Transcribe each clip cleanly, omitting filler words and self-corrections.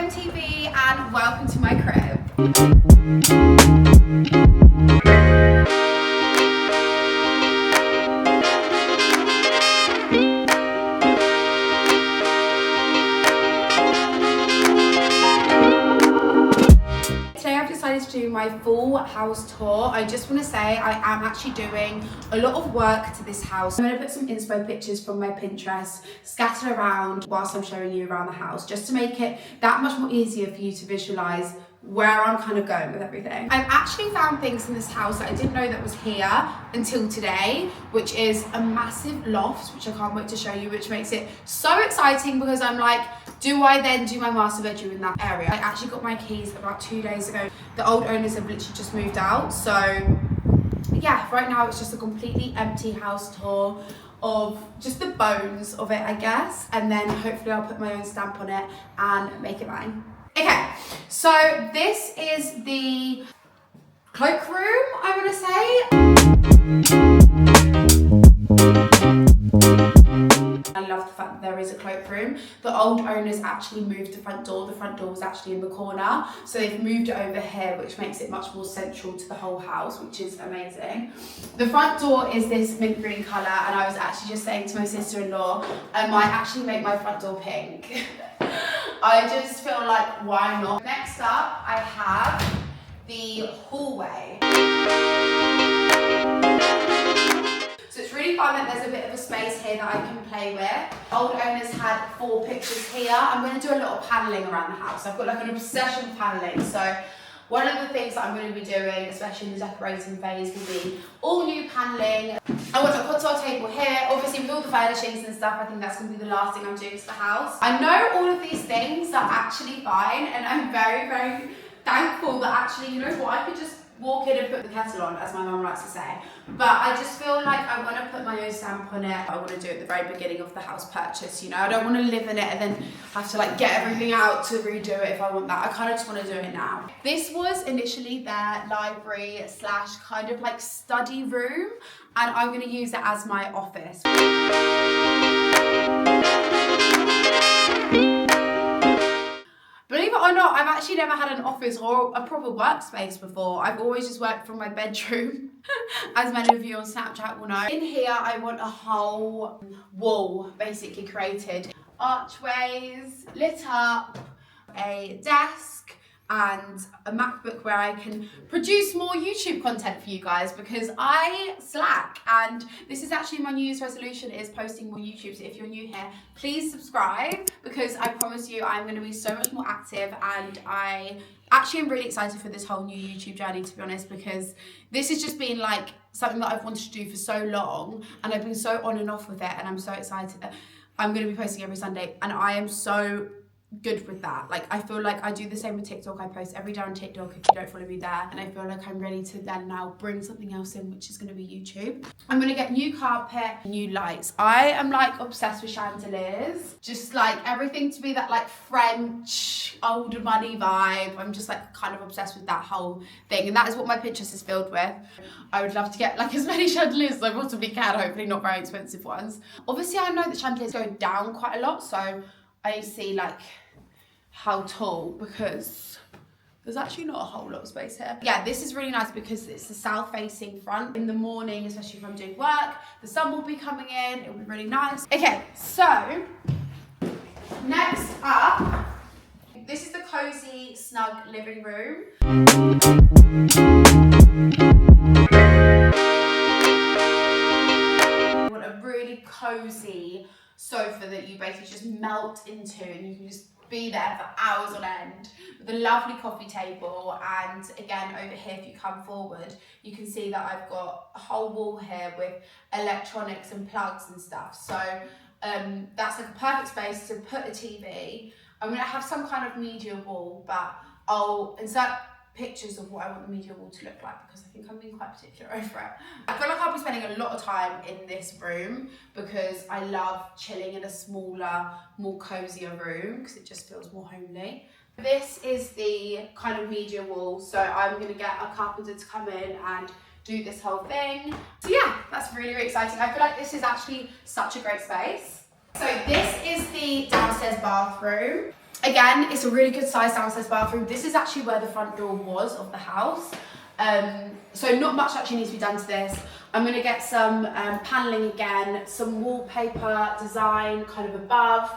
TV and welcome to my crib. Today I've decided to do my full house tour. I just want to say I am actually doing a lot of work to this house. I'm going to put some inspo pictures from my Pinterest scattered around whilst I'm showing you around the house, just to make it that much more easier for you to visualize where I'm kind of going with everything. I've actually found things in this house that I didn't know that was here until today, which is a massive loft, which I can't wait to show you, which makes it so exciting because I'm like, do I then do my master bedroom in that area? I actually got my keys about 2 days ago. The old owners have literally just moved out. So yeah, right now it's just a completely empty house tour of just the bones of it, I guess. And then hopefully I'll put my own stamp on it and make it mine. Okay, so this is the cloakroom, I want to say. I love the fact that there is a cloakroom. The old owners actually moved the front door. The front door was actually in the corner. So they've moved it over here, which makes it much more central to the whole house, which is amazing. The front door is this mint green colour, and I was actually just saying to my sister-in-law, I might actually make my front door pink. I just feel like, why not? Next up, I have the hallway. So it's really fun that there's a bit of a space here that I can play with. Old owners had 4 pictures here. I'm going to do a lot of paneling around the house. I've got like an obsession with paneling. So one of the things that I'm going to be doing, especially in the decorating phase, will be all new paneling. I want a console table here. Obviously with all the furnishings and stuff, I think that's going to be the last thing I'm doing to the house. I know all of these things are actually fine, and I'm very, very thankful that actually, you know what, I could just walk in and put the kettle on, as my mum likes to say. But I just feel like I want to put my own stamp on it. I want to do it at the very beginning of the house purchase, you know. I don't want to live in it and then have to like get everything out to redo it if I want that. I kind of just want to do it now. This was initially their library slash kind of like study room, and I'm going to use it as my office. Believe it or not, I've actually never had an office or a proper workspace before. I've always just worked from my bedroom, as many of you on Snapchat will know. In here, I want a whole wall basically created. Archways, lit up, a desk, and a MacBook where I can produce more YouTube content for you guys, because I slack, and this is actually my New Year's resolution, is posting more YouTube. So if you're new here, please subscribe, because I promise you I'm going to be so much more active, and I actually am really excited for this whole new YouTube journey, to be honest, because this has just been like something that I've wanted to do for so long, and I've been so on and off with it, and I'm so excited that I'm going to be posting every Sunday, and I am so good with that. Like, I feel like I do the same with TikTok. I post every day on TikTok if you don't follow me there, and I feel like I'm ready to then now bring something else in, which is going to be YouTube. I'm going to get new carpet, new lights. I am like obsessed with chandeliers, just like everything to be that like French old money vibe. I'm just like kind of obsessed with that whole thing, and that is what my Pinterest is filled with. I would love to get like as many chandeliers as I possibly can, hopefully not very expensive ones. Obviously I know that chandeliers go down quite a lot, so I see like how tall, because there's actually not a whole lot of space here. Yeah, this is really nice because it's the south facing front. In the morning, especially if I'm doing work, the sun will be coming in, it will be really nice. Okay, so next up, this is the cozy, snug living room. I want a really cozy sofa that you basically just melt into, and you can just be there for hours on end, with a lovely coffee table. And again, over here, if you come forward, you can see that I've got a whole wall here with electronics and plugs and stuff. So that's like a perfect space to put a TV. I'm going to have some kind of media wall, but I'll insert pictures of what I want the media wall to look like, because I think I'm being quite particular over it. I feel like I'll be spending a lot of time in this room because I love chilling in a smaller, more cozier room, because it just feels more homely. This is the kind of media wall, so I'm going to get a carpenter to come in and do this whole thing. So yeah, that's really, really exciting. I feel like this is actually such a great space. So this is the downstairs bathroom. Again, it's a really good size downstairs bathroom. This is actually where the front door was of the house. So not much actually needs to be done to this. I'm gonna get some paneling again, some wallpaper design kind of above.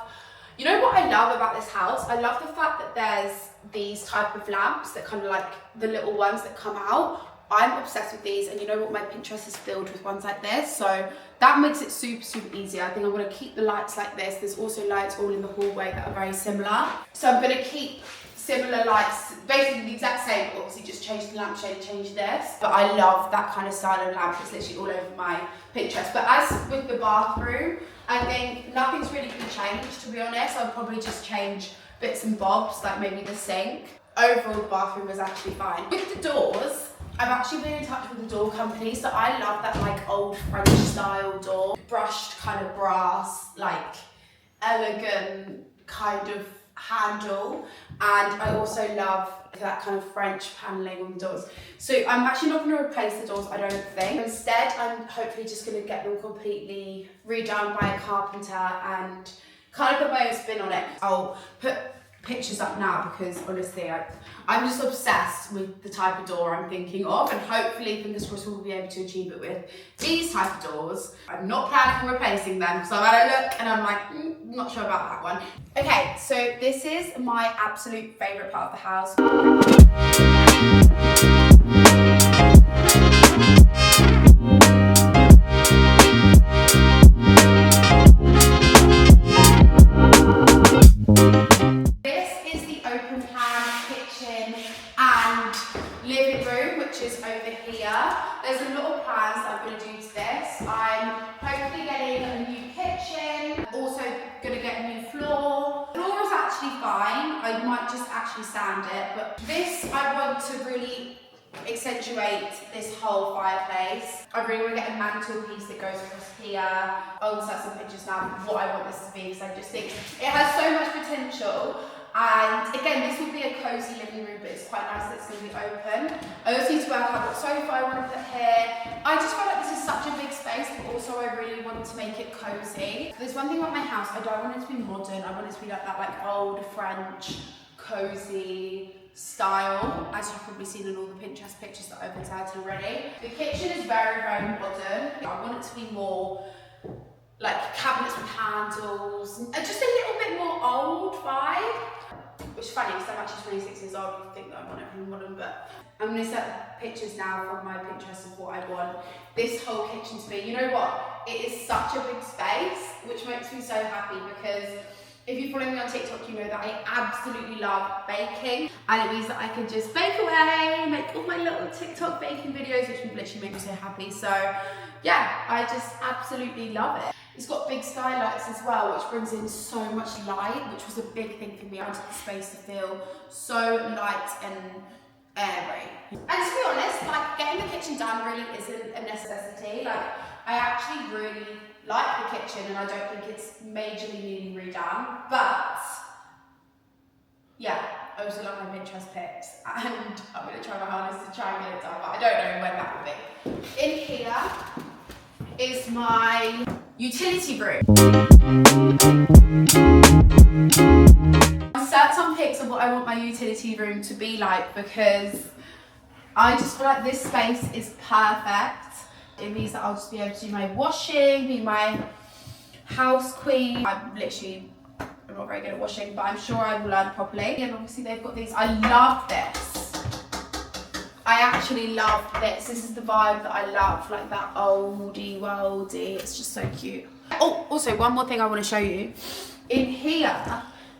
You know what I love about this house? I love the fact that there's these type of lamps that kind of like the little ones that come out. I'm obsessed with these, and you know what, my Pinterest is filled with ones like this, so that makes it super, super easy. I think I'm gonna keep the lights like this. There's also lights all in the hallway that are very similar. So I'm gonna keep similar lights, basically the exact same, but obviously just change the lampshade, change this. But I love that kind of style of lamp. It's literally all over my Pinterest. But as with the bathroom, I think nothing's really gonna change, to be honest. I'll probably just change bits and bobs, like maybe the sink. Overall, the bathroom is actually fine. With the doors, I've actually been in touch with the door company, so I love that like old French style door. Brushed kind of brass, like elegant kind of handle. And I also love that kind of French paneling on the doors. So I'm actually not going to replace the doors, I don't think. Instead, I'm hopefully just going to get them completely redone by a carpenter and kind of put my own spin on it. I'll put pictures up now because honestly I'm just obsessed with the type of door I'm thinking of, and hopefully fingers crossed we'll be able to achieve it with these type of doors. I'm not planning on replacing them, so I've had a look and I'm like not sure about that one. Okay, so this is my absolute favourite part of the house. There's a lot of plans that I'm going to do to this. I'm hopefully getting a new kitchen, also going to get a new floor. The floor is actually fine, I might just actually sand it, but this I want to really accentuate this whole fireplace. I really want to get a mantelpiece that goes across here. I'll set some pictures now of what I want this to be, because I just think it has so much potential. And again, this will be a cosy living room, but it's quite nice that it's going to be open. I also need to work out what sofa I want to put here. I just feel like this is such a big space, but also I really want to make it cosy. There's one thing about my house, I don't want it to be modern. I want it to be like that like old French, cosy style, as you've probably seen in all the Pinterest pictures that I've inserted already. The kitchen is very, very modern. I want it to be more like cabinets with handles, and just a little bit more old vibe. Which is funny because I'm actually 26 years old, I think that I want everything modern, but I'm going to set pictures now from my Pinterest of what I want this whole kitchen to be. You know what? It is such a big space, which makes me so happy, because if you follow me on TikTok, you know that I absolutely love baking, and it means that I can just bake away, make all my little TikTok baking videos, which would literally make me so happy. So yeah, I just absolutely love it. It's got big skylights as well, which brings in so much light, which was a big thing for me. I wanted the space to feel so light and airy. And to be honest, like getting the kitchen done really isn't a necessity. Like I actually really like the kitchen, and I don't think it's majorly needing redone. But yeah, I also love my Pinterest pics, and I'm going to try my hardest to try and get it done, but I don't know when that will be. In here is my utility room. I set some pics of what I want my utility room to be like, because I just feel like this space is perfect. It means that I'll just be able to do my washing, be my house queen. I'm not very good at washing, but I'm sure I will learn properly. And obviously they've got these, I love this. I actually love this. This is the vibe that I love, like that oldie worldy. It's just so cute. Oh, also one more thing I want to show you. In here,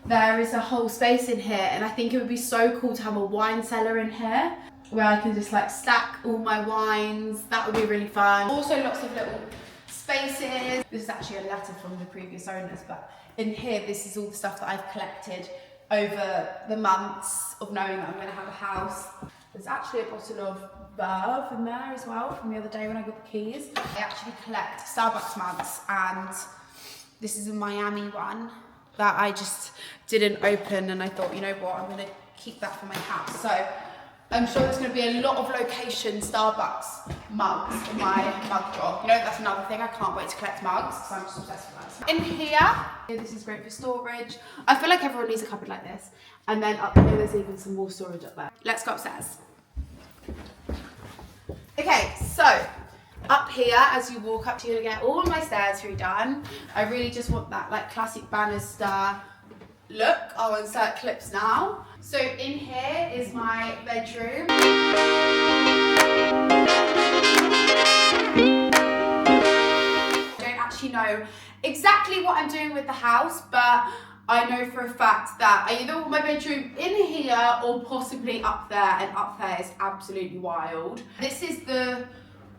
there is a whole space in here, and I think it would be so cool to have a wine cellar in here, where I can just like stack all my wines. That would be really fun. Also lots of little spaces. This is actually a letter from the previous owners, but in here, this is all the stuff that I've collected over the months of knowing that I'm going to have a house. There's actually a bottle of Verve in there as well from the other day when I got the keys. I actually collect Starbucks mugs, and this is a Miami one that I just didn't open, and I thought, you know what, I'm going to keep that for my house. So I'm sure there's going to be a lot of location Starbucks mugs in my mug drawer. You know, that's another thing. I can't wait to collect mugs because I'm just obsessed with mugs. In here, this is great for storage. I feel like everyone needs a cupboard like this. And then up here, there's even some more storage up there. Let's go upstairs. Okay, so up here, as you walk up, you're gonna get all of my stairs redone. I really just want that like classic banister look. I'll insert clips now. So in here is my bedroom. I don't actually know exactly what I'm doing with the house, but I know for a fact that I either want my bedroom in here or possibly up there, and up there is absolutely wild. This is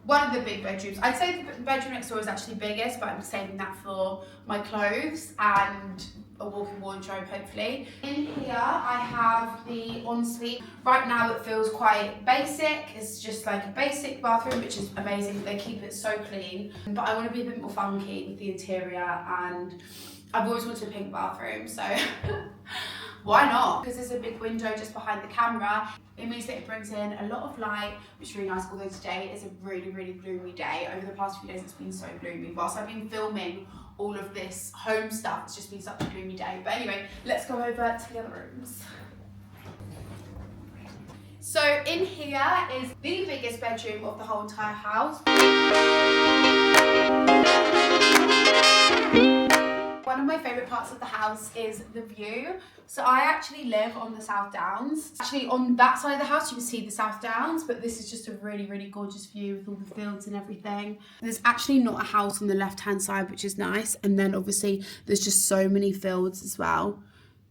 one of the big bedrooms. I'd say the bedroom next door is actually biggest, but I'm saving that for my clothes and a walk-in wardrobe, hopefully. In here, I have the ensuite. Right now, it feels quite basic. It's just like a basic bathroom, which is amazing. They keep it so clean. But I want to be a bit more funky with the interior, and I've always wanted a pink bathroom, so why not? Because there's a big window just behind the camera. It means that it brings in a lot of light, which is really nice, although today is a really, really gloomy day. Over the past few days, it's been so gloomy. Whilst I've been filming all of this home stuff, it's just been such a gloomy day. But anyway, let's go over to the other rooms. So in here is the biggest bedroom of the whole entire house. One of my favourite parts of the house is the view. So I actually live on the South Downs. Actually on that side of the house you can see the South Downs, but this is just a really, really gorgeous view with all the fields and everything. There's actually not a house on the left hand side, which is nice, and then obviously there's just so many fields as well.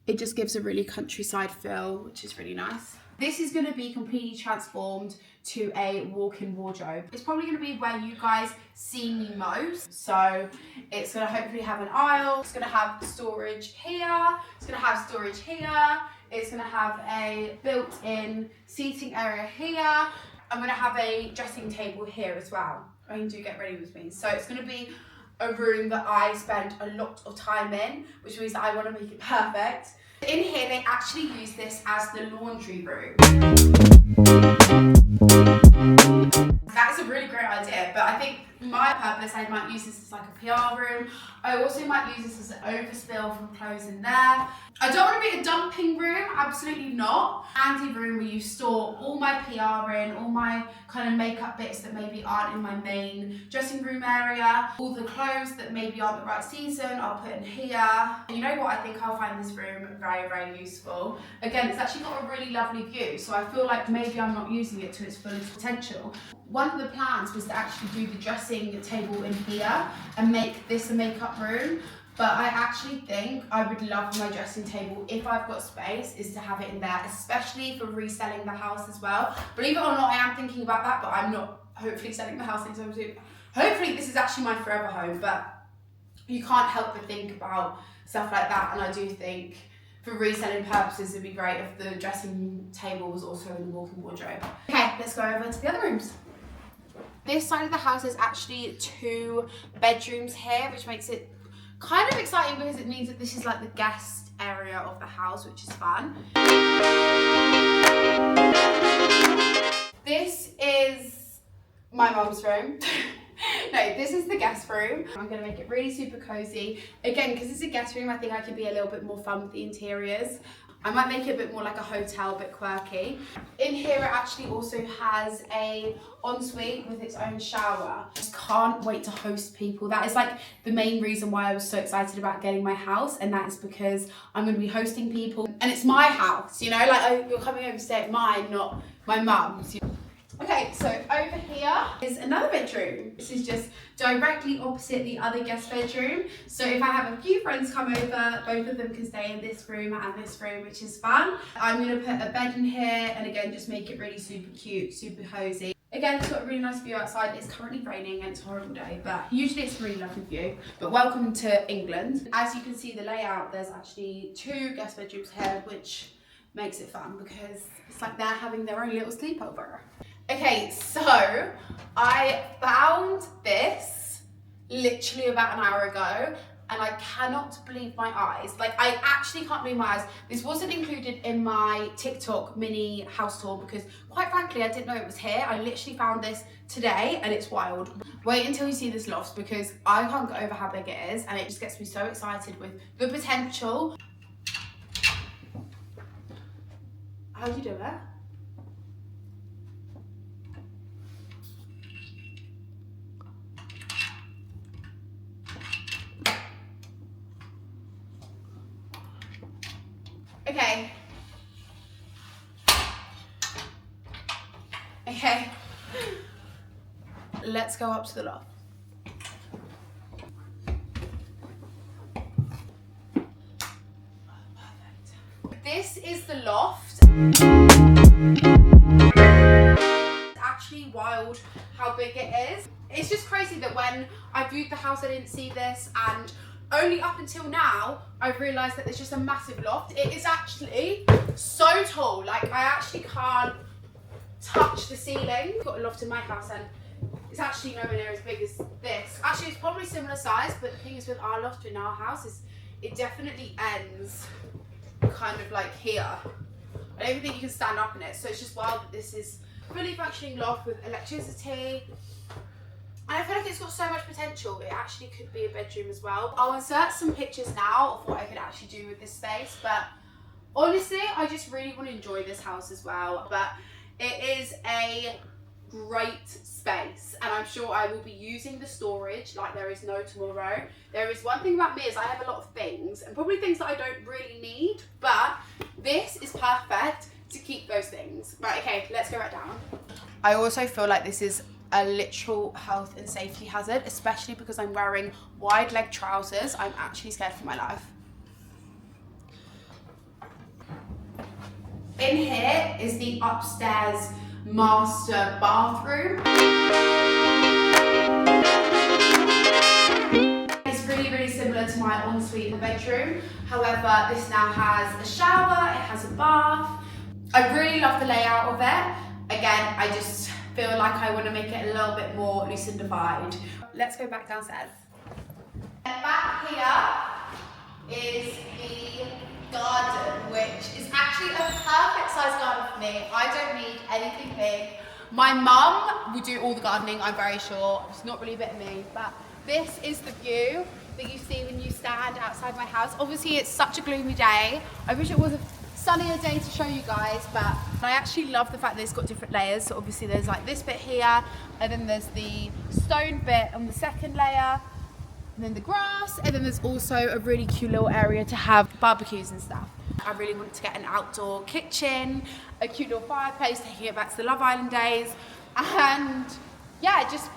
It just gives a really countryside feel, which is really nice. This is going to be completely transformed to a walk-in wardrobe. It's probably going to be where you guys see me most. So it's going to hopefully have an aisle. It's going to have storage here. It's going to have storage here. It's going to have a built-in seating area here. I'm going to have a dressing table here as well. I can do get ready with me. So it's going to be a room that I spend a lot of time in, which means that I want to make it perfect. In here, they actually use this as the laundry room. That is a really great idea, but I think my purpose, I might use this as like a PR room. I also might use this as an overspill from clothes in there. I don't want to be a dumping room, absolutely not. Handy room where you store all my PR in, all my kind of makeup bits that maybe aren't in my main dressing room area, all the clothes that maybe aren't the right season, I'll put in here. And you know what, I think I'll find this room very, very useful. Again, it's actually got a really lovely view, so I feel like maybe I'm not using it to its fullest potential. One of the plans was to actually do the dressing table in here and make this a makeup room. But I actually think I would love my dressing table, if I've got space, is to have it in there, especially for reselling the house as well. Believe it or not, I am thinking about that, but I'm not hopefully selling the house anytime soon. Hopefully this is actually my forever home, but you can't help but think about stuff like that. And I do think for reselling purposes, it'd be great if the dressing table was also in the walk-in wardrobe. Okay, let's go over to the other rooms. This side of the house is actually 2 bedrooms here, which makes it kind of exciting because it means that this is like the guest area of the house, which is fun. This is my mum's room. No, this is the guest room. I'm going to make it really super cozy. Again, because it's a guest room, I think I can be a little bit more fun with the interiors. I might make it a bit more like a hotel, a bit quirky. In here, it actually also has a ensuite with its own shower. I just can't wait to host people. That is like the main reason why I was so excited about getting my house, and that is because I'm going to be hosting people. And it's my house, you know, like you're coming over to stay at mine, not my mum's. Okay, so over here is another bedroom. This is just directly opposite the other guest bedroom. So if I have a few friends come over, both of them can stay in this room and this room, which is fun. I'm gonna put a bed in here and again, just make it really super cute, super cozy. Again, it's got a really nice view outside. It's currently raining and it's a horrible day, but usually it's a really lovely view. But welcome to England. As you can see the layout, there's actually 2 guest bedrooms here, which makes it fun because it's like they're having their own little sleepover. Okay, so I found this literally about an hour ago and I cannot believe my eyes. Like, I actually can't believe my eyes. This wasn't included in my TikTok mini house tour because, quite frankly, I didn't know it was here. I literally found this today and it's wild. Wait until you see this loft because I can't get over how big it is, and it just gets me so excited with the potential. How do you do it? Okay, let's go up to the loft. Perfect. This is the loft. It's actually wild how big it is. It's just crazy that when I viewed the house I didn't see this, and only up until now I've realised that there's just a massive loft. It is actually so tall, like I actually can't touch the ceiling. I've got a loft in my house and it's actually nowhere near as big as this. Actually, it's probably similar size, but the thing is with our loft in our house is it definitely ends kind of like here. I don't even think you can stand up in it, so it's just wild that this is a fully functioning loft with electricity. And I feel like it's got so much potential. It actually could be a bedroom as well. I'll insert some pictures now of what I could actually do with this space, but honestly, I just really want to enjoy this house as well. But it is a great space, and I'm sure I will be using the storage like there is no tomorrow. There is one thing about me is I have a lot of things, and probably things that I don't really need, but this is perfect to keep those things. Right, okay, let's go right down. I also feel like this is a literal health and safety hazard, especially because I'm wearing wide leg trousers. I'm actually scared for my life. In here is the upstairs master bathroom. It's really, really similar to my ensuite bedroom. However, this now has a shower, it has a bath. I really love the layout of it. Again, I just feel like I want to make it a little bit more Lucinda-fied. Let's go back downstairs. And back here is the garden, which is actually a perfect size garden for me. I don't need anything big. My mum will do all the gardening, I'm very sure. It's not really a bit of me, but this is the view that you see when you stand outside my house. Obviously, it's such a gloomy day. I wish it was a sunnier day to show you guys, but I actually love the fact that it's got different layers. So obviously there's like this bit here, and then there's the stone bit on the second layer, and then the grass, and then there's also a really cute little area to have barbecues and stuff. I really wanted to get an outdoor kitchen, a cute little fireplace, taking it back to the Love Island days, and yeah, just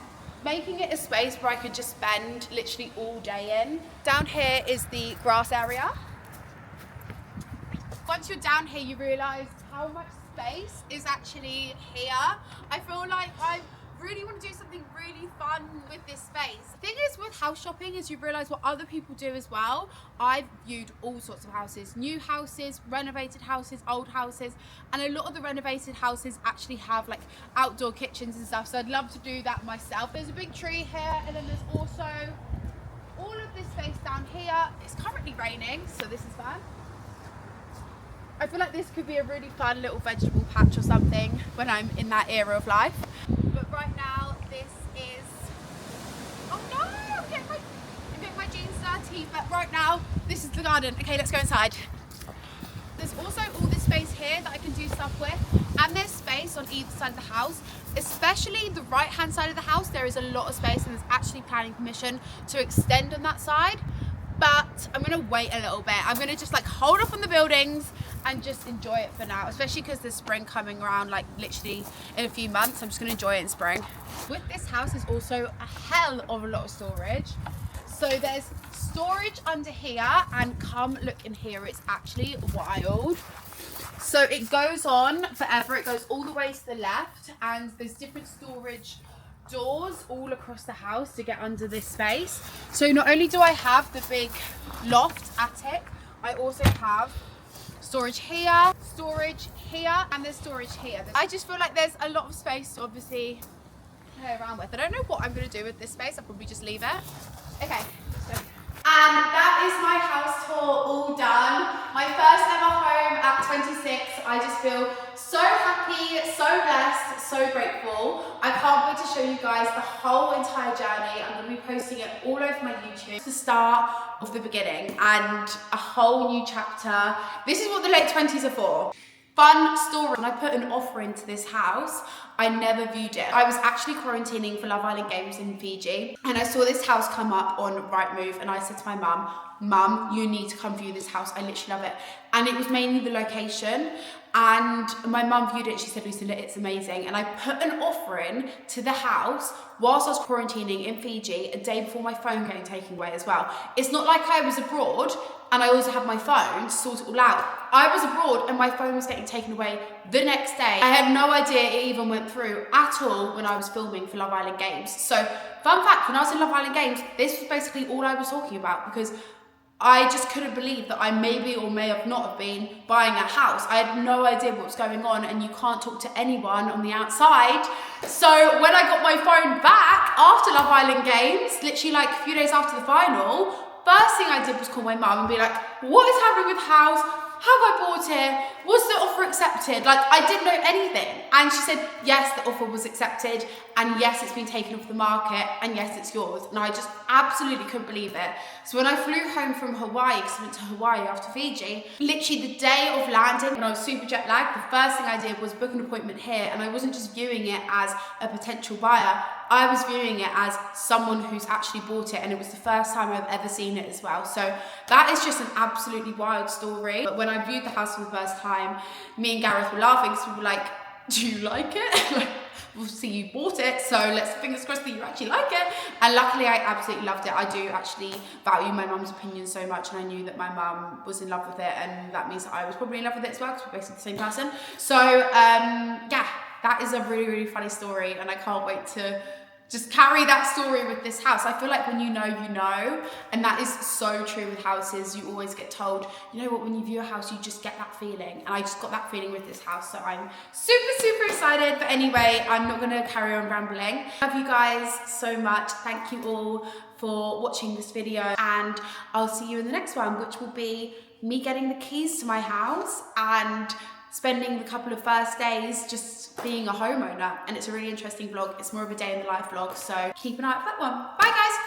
making it a space where I could just spend literally all day in. Down here is the grass area. Once you're down here, you realise how much space is actually here. I feel like I really want to do something really fun with this space. The thing is with house shopping is you realise what other people do as well. I've viewed all sorts of houses, new houses, renovated houses, old houses, and a lot of the renovated houses actually have like outdoor kitchens and stuff, so I'd love to do that myself. There's a big tree here, and then there's also all of this space down here. It's currently raining, so this is fun. I feel like this could be a really fun little vegetable patch or something when I'm in that era of life. But right now, this is... Oh no! I'm getting my jeans dirty. But right now, this is the garden. Okay, let's go inside. There's also all this space here that I can do stuff with. And there's space on either side of the house. Especially the right-hand side of the house, there is a lot of space, and there's actually planning permission to extend on that side. But I'm gonna wait a little bit. I'm gonna just like hold off on the buildings and just enjoy it for now, especially because there's spring coming around like literally in a few months. I'm just gonna enjoy it in spring. With this house is also a hell of a lot of storage. So there's storage under here, and come look in here, it's actually wild. So it goes on forever, it goes all the way to the left, and there's different storage doors all across the house to get under this space. So not only do I have the big loft attic, I also have storage here, and there's storage here. I just feel like there's a lot of space to obviously play around with. I don't know what I'm going to do with this space. I'll probably just leave it. Okay, so And that is my house tour all done. My first ever home at 26. I just feel so happy, so blessed, so grateful. I can't wait to show you guys the whole entire journey. I'm going to be posting it all over my YouTube. It's the start of the beginning and a whole new chapter. This is what the late 20s are for. Fun story. When I put an offer into this house, I never viewed it. I was actually quarantining for Love Island Games in Fiji, and I saw this house come up on Rightmove, and I said to my mum, you need to come view this house. I literally love it. And it was mainly the location. And my mum viewed it, she said, Lucinda, it's amazing. And I put an offer in to the house whilst I was quarantining in Fiji, a day before my phone getting taken away as well. It's not like I was abroad and I also had my phone to sort it all out. I was abroad and my phone was getting taken away the next day. I had no idea it even went through at all when I was filming for Love Island Games. So, fun fact, when I was in Love Island Games, this was basically all I was talking about, because I just couldn't believe that I maybe or may have not have been buying a house. I had no idea what was going on, and you can't talk to anyone on the outside. So when I got my phone back after Love Island Games, literally like a few days after the final, first thing I did was call my mum and be like, what is happening with the house? Have I bought it? Was the offer accepted? Like, I didn't know anything. And she said, yes, the offer was accepted, and yes, it's been taken off the market, and yes, it's yours. And I just absolutely couldn't believe it. So when I flew home from Hawaii, because I went to Hawaii after Fiji, literally the day of landing, when I was super jet lagged, the first thing I did was book an appointment here, and I wasn't just viewing it as a potential buyer, I was viewing it as someone who's actually bought it, and it was the first time I've ever seen it as well. So that is just an absolutely wild story. But when I viewed the house for the first time, me and Gareth were laughing because we were like, do you like it? Like, we'll see you bought it, so let's fingers crossed that you actually like it. And luckily I absolutely loved it. I do actually value my mum's opinion so much, and I knew that my mum was in love with it, and that means that I was probably in love with it as well, because we're basically the same person. So yeah, that is a really, really funny story, and I can't wait to just carry that story with this house. I feel like when you know, you know, and that is so true with houses. You always get told, you know what, when you view a house, you just get that feeling, and I just got that feeling with this house, so I'm super, super excited. But anyway, I'm not gonna carry on rambling. Love you guys so much. Thank you all for watching this video, and I'll see you in the next one, which will be me getting the keys to my house and spending the couple of first days just being a homeowner. And it's a really interesting vlog. It's more of a day in the life vlog, so keep an eye out for that one. Bye guys.